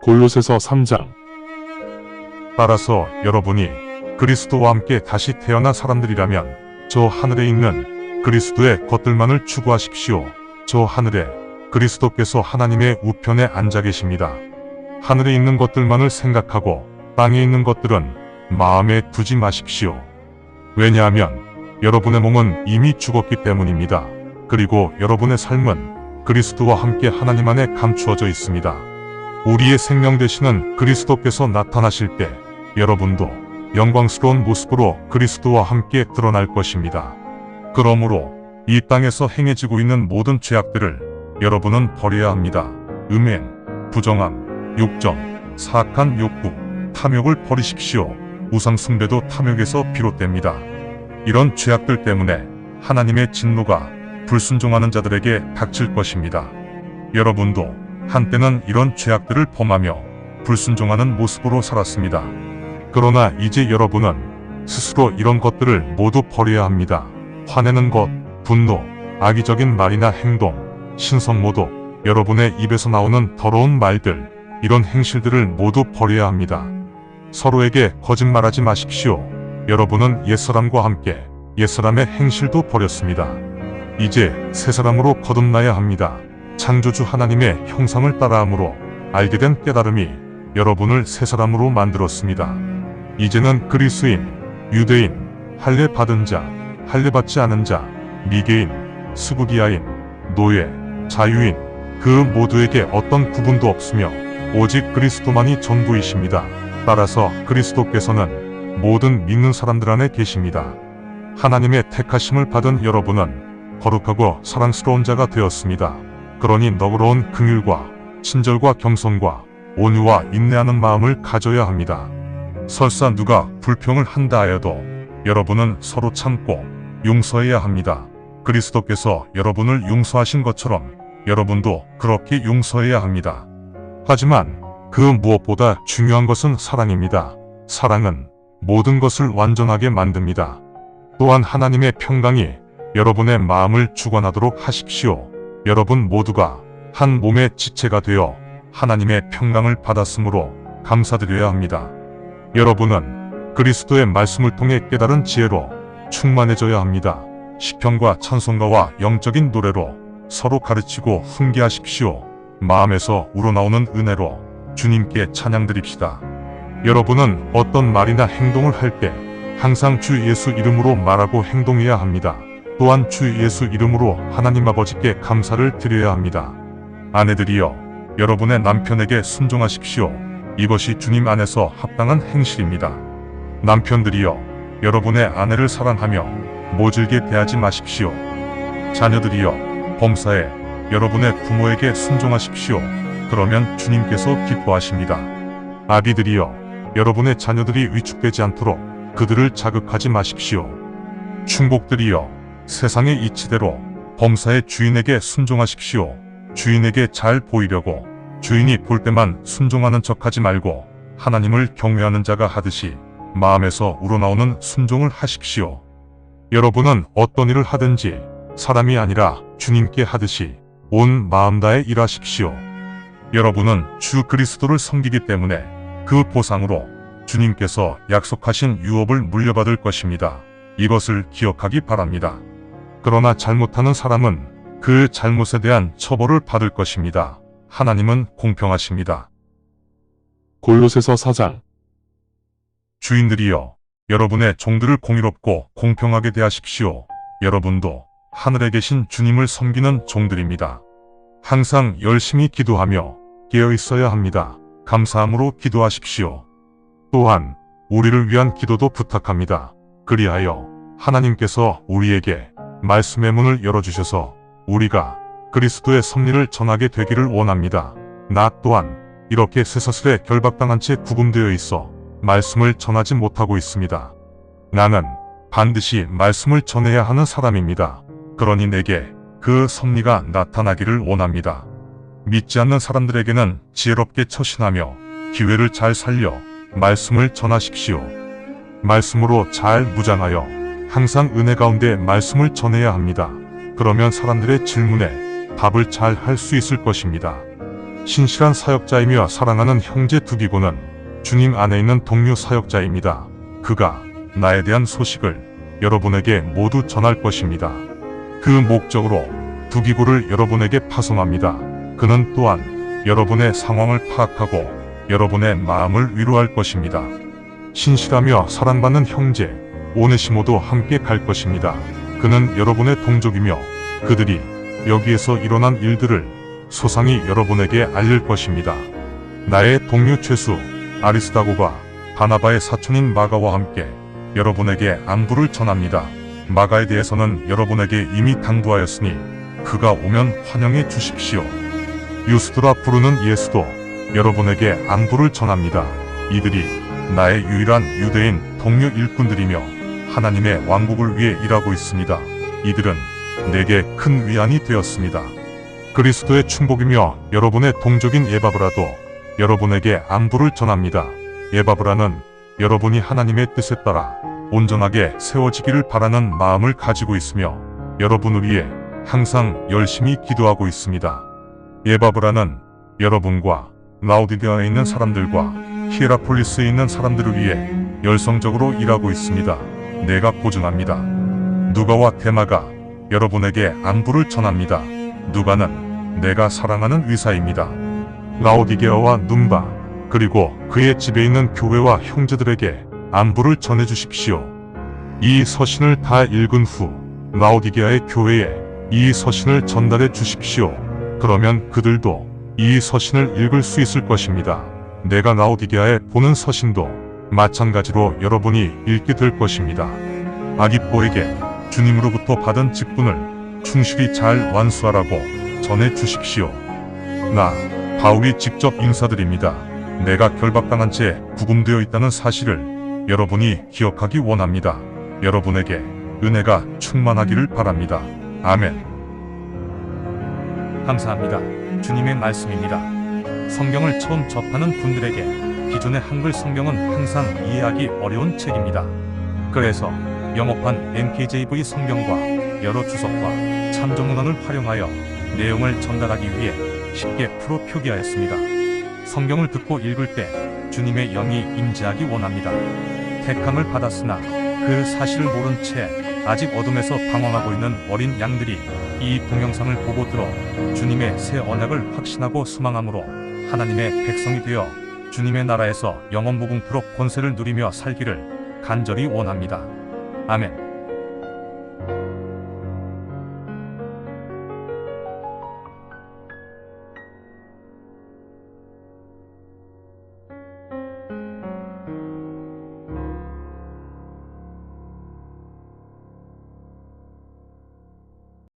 골로새서 3장. 따라서 여러분이 그리스도와 함께 다시 태어난 사람들이라면 저 하늘에 있는 그리스도의 것들만을 추구하십시오. 저 하늘에 그리스도께서 하나님의 우편에 앉아 계십니다. 하늘에 있는 것들만을 생각하고 땅에 있는 것들은 마음에 두지 마십시오. 왜냐하면 여러분의 몸은 이미 죽었기 때문입니다. 그리고 여러분의 삶은 그리스도와 함께 하나님 안에 감추어져 있습니다. 우리의 생명 되시는 그리스도께서 나타나실 때 여러분도 영광스러운 모습으로 그리스도와 함께 드러날 것입니다. 그러므로 이 땅에서 행해지고 있는 모든 죄악들을 여러분은 버려야 합니다. 음행, 부정함, 욕정, 사악한 욕구, 탐욕을 버리십시오. 우상 숭배도 탐욕에서 비롯됩니다. 이런 죄악들 때문에 하나님의 진노가 불순종하는 자들에게 닥칠 것입니다. 여러분도 한때는 이런 죄악들을 범하며 불순종하는 모습으로 살았습니다. 그러나 이제 여러분은 스스로 이런 것들을 모두 버려야 합니다. 화내는 것, 분노, 악의적인 말이나 행동, 신성모독, 여러분의 입에서 나오는 더러운 말들, 이런 행실들을 모두 버려야 합니다. 서로에게 거짓말하지 마십시오. 여러분은 옛사람과 함께 옛사람의 행실도 버렸습니다. 이제 새사람으로 거듭나야 합니다. 창조주 하나님의 형상을 따라함으로 알게 된 깨달음이 여러분을 새사람으로 만들었습니다. 이제는 그리스인, 유대인, 할례 받은 자, 할례 받지 않은 자, 미개인, 스구디아인, 노예, 자유인, 그 모두에게 어떤 구분도 없으며 오직 그리스도만이 전부이십니다. 따라서 그리스도께서는 모든 믿는 사람들 안에 계십니다. 하나님의 택하심을 받은 여러분은 거룩하고 사랑스러운 자가 되었습니다. 그러니 너그러운 긍휼과 친절과 겸손과 온유와 인내하는 마음을 가져야 합니다. 설사 누가 불평을 한다 하여도 여러분은 서로 참고 용서해야 합니다. 그리스도께서 여러분을 용서하신 것처럼 여러분도 그렇게 용서해야 합니다. 하지만 그 무엇보다 중요한 것은 사랑입니다. 사랑은 모든 것을 완전하게 만듭니다. 또한 하나님의 평강이 여러분의 마음을 주관하도록 하십시오. 여러분 모두가 한 몸의 지체가 되어 하나님의 평강을 받았으므로 감사드려야 합니다. 여러분은 그리스도의 말씀을 통해 깨달은 지혜로 충만해져야 합니다. 시편과 찬송가와 영적인 노래로 서로 가르치고 훈계하십시오. 마음에서 우러나오는 은혜로 주님께 찬양드립시다. 여러분은 어떤 말이나 행동을 할 때 항상 주 예수 이름으로 말하고 행동해야 합니다. 또한 주 예수 이름으로 하나님 아버지께 감사를 드려야 합니다. 아내들이여, 여러분의 남편에게 순종하십시오. 이것이 주님 안에서 합당한 행실입니다. 남편들이여, 여러분의 아내를 사랑하며 모질게 대하지 마십시오. 자녀들이여, 범사에 여러분의 부모에게 순종하십시오. 그러면 주님께서 기뻐하십니다. 아비들이여, 여러분의 자녀들이 위축되지 않도록 그들을 자극하지 마십시오. 충복들이여, 세상의 이치대로 범사의 주인에게 순종하십시오. 주인에게 잘 보이려고 주인이 볼 때만 순종하는 척하지 말고 하나님을 경외하는 자가 하듯이 마음에서 우러나오는 순종을 하십시오. 여러분은 어떤 일을 하든지 사람이 아니라 주님께 하듯이 온 마음 다해 일하십시오. 여러분은 주 그리스도를 섬기기 때문에 그 보상으로 주님께서 약속하신 유업을 물려받을 것입니다. 이것을 기억하기 바랍니다. 그러나 잘못하는 사람은 그 잘못에 대한 처벌을 받을 것입니다. 하나님은 공평하십니다. 골로새서 4장. 주인들이여, 여러분의 종들을 공의롭고 공평하게 대하십시오. 여러분도 하늘에 계신 주님을 섬기는 종들입니다. 항상 열심히 기도하며 깨어 있어야 합니다. 감사함으로 기도하십시오. 또한 우리를 위한 기도도 부탁합니다. 그리하여 하나님께서 우리에게 말씀의 문을 열어주셔서 우리가 그리스도의 섭리를 전하게 되기를 원합니다. 나 또한 이렇게 쇠사슬에 결박당한 채 구금되어 있어 말씀을 전하지 못하고 있습니다. 나는 반드시 말씀을 전해야 하는 사람입니다. 그러니 내게 그 섭리가 나타나기를 원합니다. 믿지 않는 사람들에게는 지혜롭게 처신하며 기회를 잘 살려 말씀을 전하십시오. 말씀으로 잘 무장하여 항상 은혜 가운데 말씀을 전해야 합니다. 그러면 사람들의 질문에 답을 잘 할 수 있을 것입니다. 신실한 사역자이며 사랑하는 형제 두기고는 주님 안에 있는 동료 사역자입니다. 그가 나에 대한 소식을 여러분에게 모두 전할 것입니다. 그 목적으로 두기고를 여러분에게 파송합니다. 그는 또한 여러분의 상황을 파악하고 여러분의 마음을 위로할 것입니다. 신실하며 사랑받는 형제 오네시모도 함께 갈 것입니다. 그는 여러분의 동족이며 그들이 여기에서 일어난 일들을 소상히 여러분에게 알릴 것입니다. 나의 동료 죄수 아리스다고가 바나바의 사촌인 마가와 함께 여러분에게 안부를 전합니다. 마가에 대해서는 여러분에게 이미 당부하였으니 그가 오면 환영해 주십시오. 유스도라 부르는 예수도 여러분에게 안부를 전합니다. 이들이 나의 유일한 유대인 동료 일꾼들이며 하나님의 왕국을 위해 일하고 있습니다. 이들은 내게 큰 위안이 되었습니다. 그리스도의 충복이며 여러분의 동족인 에바브라도 여러분에게 안부를 전합니다. 에바브라는 여러분이 하나님의 뜻에 따라 온전하게 세워지기를 바라는 마음을 가지고 있으며 여러분을 위해 항상 열심히 기도하고 있습니다. 에바브라는 여러분과 라오디게아에 있는 사람들과 히에라폴리스에 있는 사람들을 위해 열성적으로 일하고 있습니다. 내가 보증합니다. 누가와 데마가 여러분에게 안부를 전합니다. 누가는 내가 사랑하는 의사입니다. 라오디게아와 눈바 그리고 그의 집에 있는 교회와 형제들에게 안부를 전해주십시오. 이 서신을 다 읽은 후 라오디게아의 교회에 이 서신을 전달해 주십시오. 그러면 그들도 이 서신을 읽을 수 있을 것입니다. 내가 라오디게아에 보낸 서신도 마찬가지로 여러분이 읽게 될 것입니다. 아기뽀에게 주님으로부터 받은 직분을 충실히 잘 완수하라고 전해 주십시오. 나 바울이 직접 인사드립니다. 내가 결박당한 채 구금되어 있다는 사실을 여러분이 기억하기 원합니다. 여러분에게 은혜가 충만하기를 바랍니다. 아멘. 감사합니다. 주님의 말씀입니다. 성경을 처음 접하는 분들에게 기존의 한글 성경은 항상 이해하기 어려운 책입니다. 그래서 영어판 NKJV 성경과 여러 주석과 참조문헌을 활용하여 내용을 전달하기 위해 쉽게 풀어 표기하였습니다. 성경을 듣고 읽을 때 주님의 영이 임재하기 원합니다. 택함을 받았으나 그 사실을 모른 채 아직 어둠에서 방황하고 있는 어린 양들이 이 동영상을 보고 들어 주님의 새 언약을 확신하고 소망함으로 하나님의 백성이 되어 주님의 나라에서 영원 무궁토록 권세를 누리며 살기를 간절히 원합니다. 아멘.